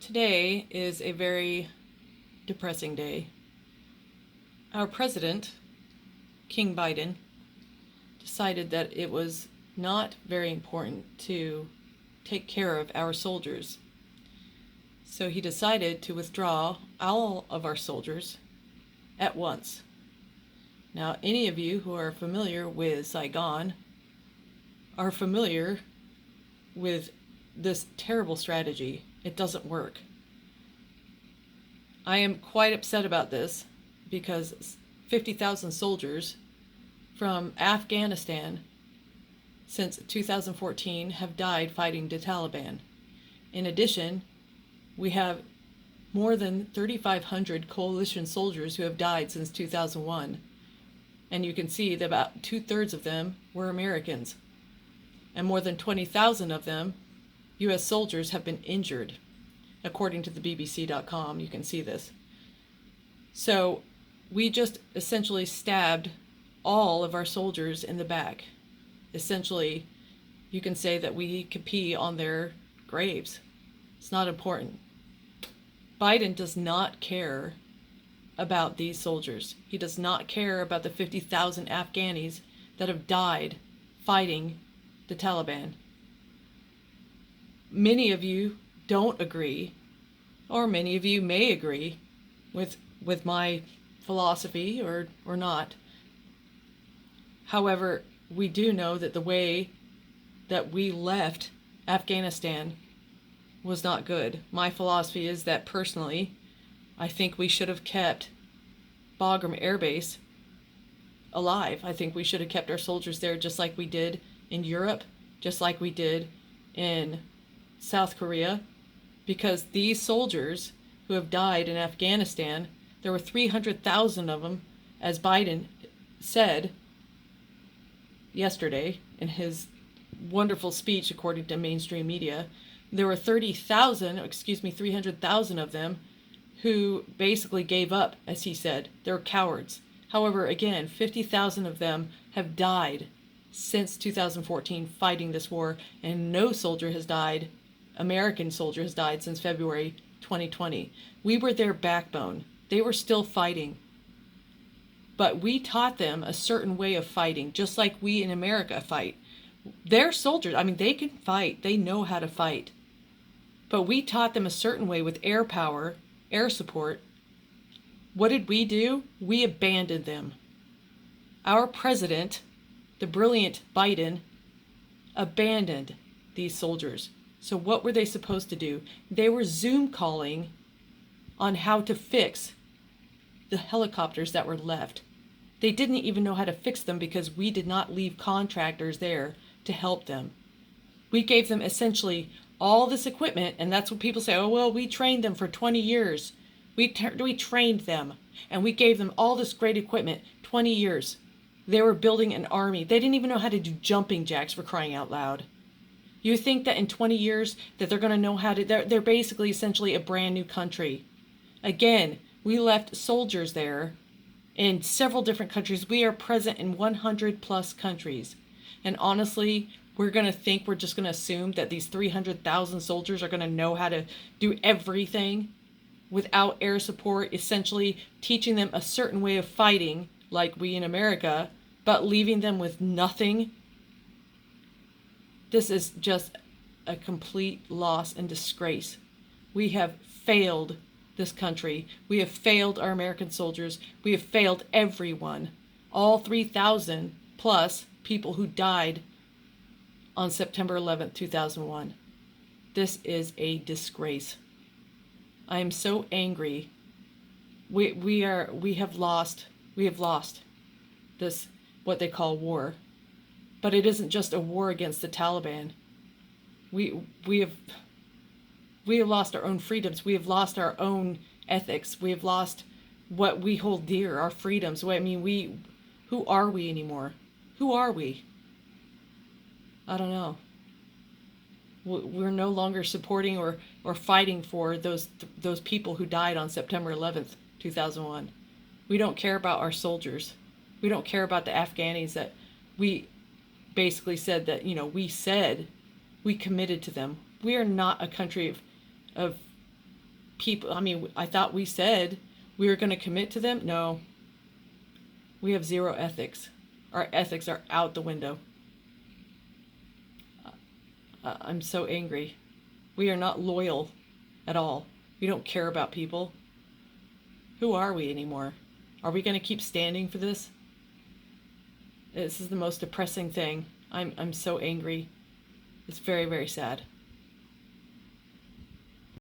Today is a very depressing day. Our president, King Buyden, decided that it was not very important to take care of our soldiers. So he decided to withdraw all of our soldiers at once. Now, any of you who are familiar with Saigon are familiar with this terrible strategy. It doesn't work. I am quite upset about this because 50,000 soldiers from Afghanistan since 2014 have died fighting the Taliban. In addition, we have more than 3,500 coalition soldiers who have died since 2001. And you can see that about 2/3 of them were Americans. And more than 20,000 of them, U.S. soldiers, have been injured. According to the BBC.com, you can see this. So we just essentially stabbed all of our soldiers in the back. Essentially, you can say that we could pee on their graves. It's not important. Buyden does not care about these soldiers. He does not care about the 50,000 Afghanis that have died fighting the Taliban. Many of you don't agree, or many of you may agree with my philosophy or not. However, we do know that the way that we left Afghanistan was not good. My philosophy is that personally, I think we should have kept Bagram Air Base alive. I think we should have kept our soldiers there just like we did in Europe, just like we did in South Korea, because these soldiers who have died in Afghanistan, there were 300,000 of them, as Buyden said yesterday in his wonderful speech, according to mainstream media. There were 300,000 of them who basically gave up, as he said. They're cowards. However, again, 50,000 of them have died since 2014 fighting this war, and no soldier has died, American soldier has died since February 2020. We were their backbone. They were still fighting. But we taught them a certain way of fighting, just like we in America fight. They're soldiers. I mean, they can fight. They know how to fight. But we taught them a certain way with air power, air support. What did we do? We abandoned them. Our president, the brilliant Buyden, abandoned these soldiers. So what were they supposed to do? They were Zoom calling on how to fix the helicopters that were left. They didn't even know how to fix them because we did not leave contractors there to help them. We gave them essentially all this equipment, and that's what people say, oh, well, we trained them for 20 years. We trained them, and we gave them all this great equipment, 20 years. They were building an army. They didn't even know how to do jumping jacks, for crying out loud. You think that in 20 years that they're going to know how to, they're basically essentially a brand new country. Again, we left soldiers there in several different countries. We are present in 100 plus countries. And honestly, we're just going to assume that these 300,000 soldiers are going to know how to do everything without air support, essentially teaching them a certain way of fighting like we in America, but leaving them with nothing. This is just a complete loss and disgrace. We have failed this country. We have failed our American soldiers. We have failed everyone. All 3,000 plus people who died on September 11th, 2001. This is a disgrace. I am so angry. We have lost this, what they call war. But it isn't just a war against the Taliban. We have lost our own freedoms. We have lost our own ethics. We have lost what we hold dear, our freedoms. I mean, who are we anymore? Who are we? I don't know. We're no longer supporting or fighting for those people who died on September 11th, 2001. We don't care about our soldiers. We don't care about the Afghanis that we basically said that, we committed to them. We are not a country of people, I mean, I thought we said we were going to commit to them. No, we have zero ethics. Our ethics are out the window. I'm so angry. We are not loyal at all. We don't care about people. Who are we anymore? Are we going to keep standing for this? This is the most depressing thing. I'm so angry. It's very, very sad.